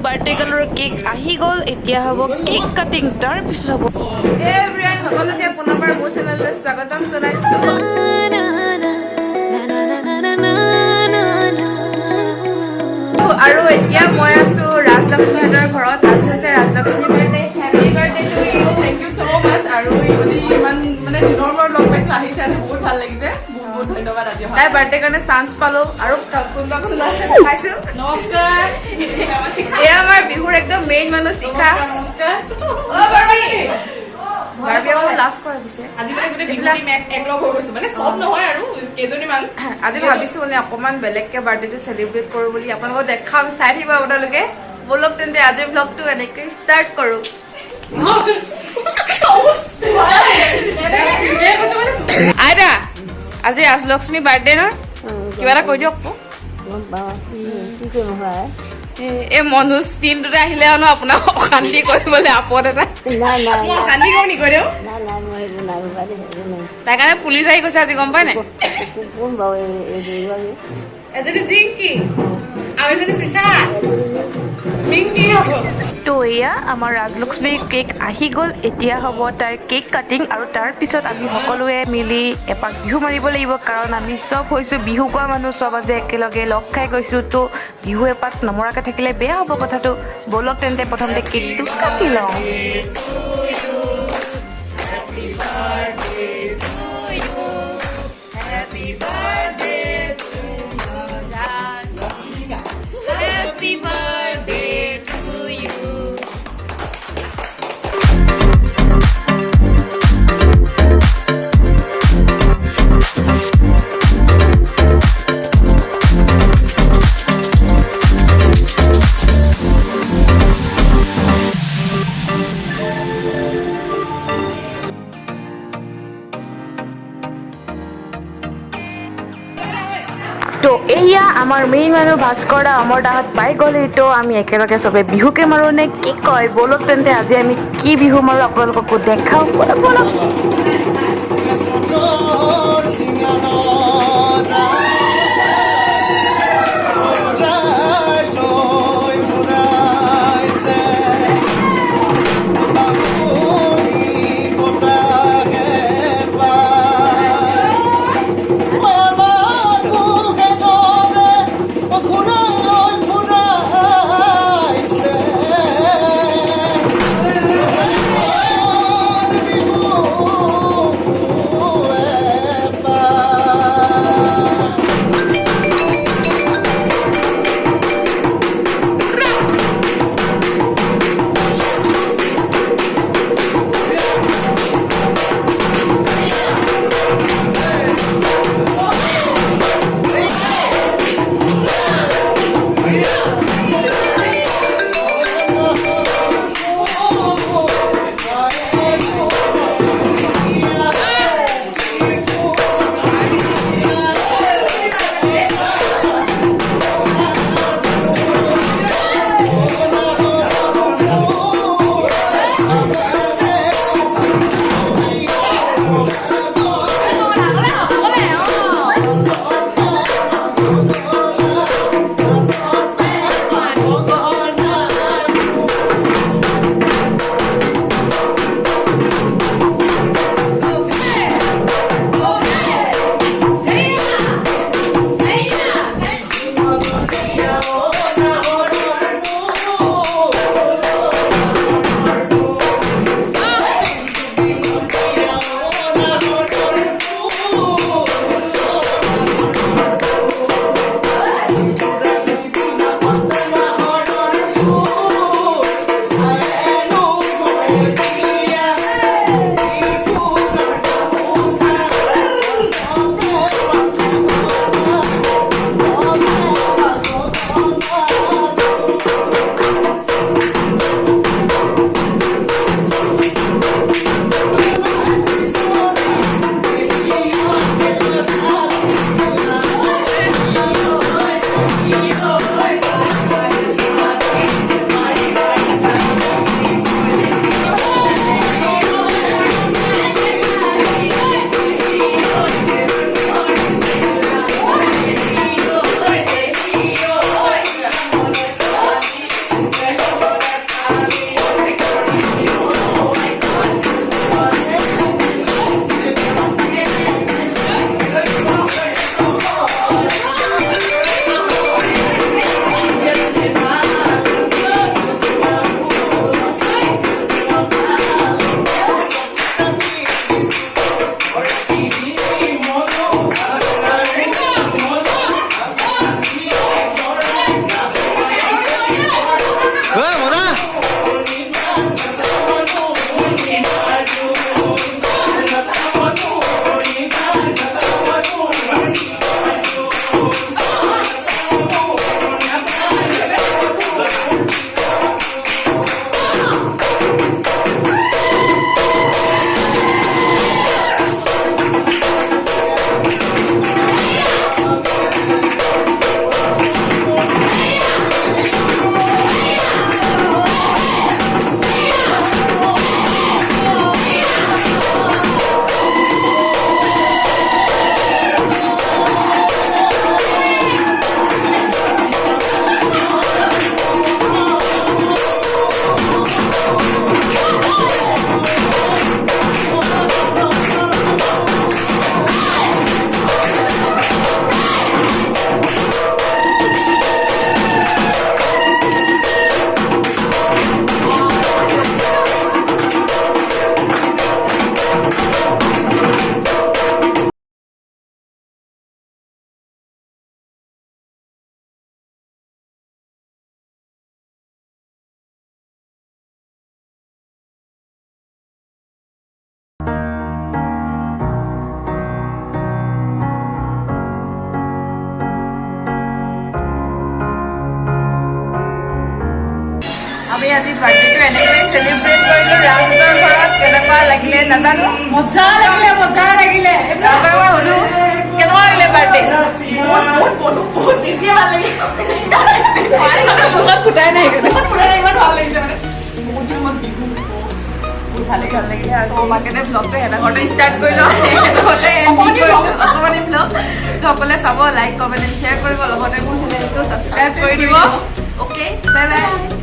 Birthday গাৰ্লৰ cake আহি গ'ল এতিয়া হ'ব কেক কাটিং তাৰ পিছত হ'ব এভৰিৱান সকলোকে পুনৰবাৰ মোৰ চেনেললৈ স্বাগতম জনাইছো আৰু এতিয়া মই আছো ৰাজলক্ষ্মীহঁতৰ ঘৰত আজি হৈছে Rajlakshmi birthday happy birthday to you thank you so' much আৰু ইমান মানে দিনৰ মূৰত লগ পাইছো আহিছে আজি বহুত ভাল লাগিছে বহুত ধন্যবাদ আজি তাই বাৰ্থডে কাৰণে চান্স পালো আৰু কোনোবা কোনোবা আছে দেখাইছো নমস্কাৰ এয়া আমাৰ বিহুৰ একদম মেইন মানুহ শিখা নমস্কাৰ অ বাৰ্বি বাৰ্বি আকৌ লাষ্ট কৰা দিছে আজি মানে গোটেই বিহুবিলাক এক লগ হৈ গৈছো মানে চব নহয় আৰু কেইজনীমান আজি ভাবিছো মানে অকমান বেলেগকে বাৰ্থডেটো চেলিব্ৰেট কৰো বুলি আপোনালোকক দেখাম চাই থাকিব আপোনালোকে বলক তেন্তে আজিৰ ব্লগটো এনেকৈ ষ্টাৰ্ট কৰো আইতা আজি ৰাজলক্ষ্মী বাৰ্থডে ন কিবা এটা কৈ দিয়ক এই মনোজ ষ্টিলটোতে আহিলে ন আপোনাক অশান্তি কৰিবলৈ আপদ এটা অশান্তি কৰো নেকি দেউ তাৰ কাৰণে পুলিচ আহি গৈছে আজি গম পাই নাই এজনী জিংকি আৰু এজনী চিখা মিংকি হ'ব তো এয়া আমাৰ ৰাজলক্ষ্মীৰ কেক আহি গ'ল এতিয়া হ'ব তাৰ কেক কাটিং আৰু তাৰ পিছত আমি সকলোৱে মিলি এপাক বিহু মাৰিব লাগিব কাৰণ আমি চব হৈছোঁ বিহু গোৱা মানুহ চব আজি একেলগে লগ খাই গৈছোঁ তো বিহু এপাক নমৰাকৈ থাকিলে বেয়া হ'ব কথাটো ব'লক তেন্তে প্ৰথমতে কেকটো কাটি লওঁ তো এয়া আমাৰ মেইন মানুহ ভাস্কৰ দা অমৰ দাহঁত পাই গ'লে তো আমি একেলগে চবে বিহুকে মাৰো নে কি কয় ব'লক তেন্তে আজি আমি কি বিহু মাৰো আপোনালোককো দেখাওঁ ব'লক আমি আজি বাৰ্থডেটো এনেকৈ চেলিব্ৰেট কৰিলো ৰাজহঁতৰ ঘৰত। কেনেকুৱা লাগিলে নাজানো, মজা লাগিলে ৰাজক মই সুধো কেনেকুৱা লাগিলে বাৰ্থডে? বহুত বেছিয়ে ভাল লাগিলে। মুখত ফুটাই নাই ইমান ভাল লাগিছে মানে বহুত দিন মত বিহু বহুত ভাল লাগিলে আৰু মাৰ্কেটে ব্লগটো এটা ঘৰতে ষ্টাৰ্ট কৰিলো অকমানি ব্লগ। সকলোৱে চাব, লাইক কমেণ্ট শ্বেয়াৰ কৰিব, লগতে মোৰ চেনেলটো ছাবস্ক্ৰাইব কৰি দিব। Okay, bye bye.